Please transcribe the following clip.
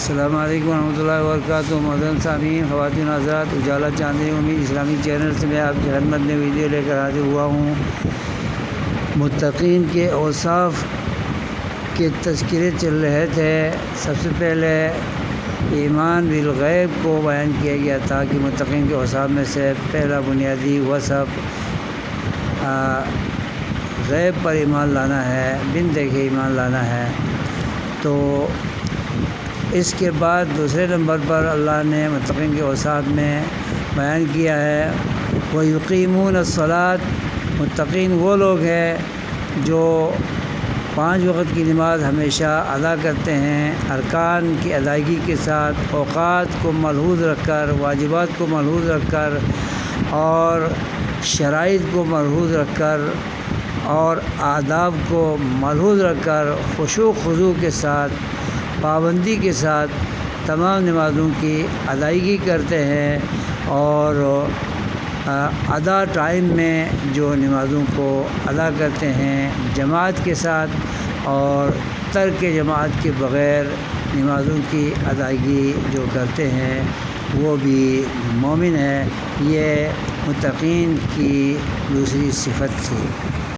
السلام علیکم ورحمۃ اللہ وبرکاتہ۔ محترم سامعین، خواتین حضرات، اجالا چاندنی امید اسلامی چینل سے میں آپ کی خدمت میں ویڈیو لے کر حاضر ہوا ہوں۔ متقین کے اوصاف کے تذکرے چل رہے تھے۔ سب سے پہلے ایمان بالغیب کو بیان کیا گیا تھا کہ متقین کے اوصاف میں سے پہلا بنیادی وصف غیب پر ایمان لانا ہے، بن دیکھے ایمان لانا ہے۔ تو اس کے بعد دوسرے نمبر پر اللہ نے متقین کے اوصاف میں بیان کیا ہے وَيُقِيمُونَ الصَّلَاةَ، متقین وہ لوگ ہیں جو 5 وقت کی نماز ہمیشہ ادا کرتے ہیں، ارکان کی ادائیگی کے ساتھ، اوقات کو ملحوظ رکھ کر، واجبات کو ملحوظ رکھ کر اور شرائط کو ملحوظ رکھ کر اور آداب کو ملحوظ رکھ کر خشوع و خضوع کے ساتھ، پابندی کے ساتھ تمام نمازوں کی ادائیگی کرتے ہیں، اور ادا ٹائم میں جو نمازوں کو ادا کرتے ہیں جماعت کے ساتھ، اور ترک جماعت کے بغیر نمازوں کی ادائیگی جو کرتے ہیں وہ بھی مومن ہے۔ یہ متقین کی دوسری صفت تھی۔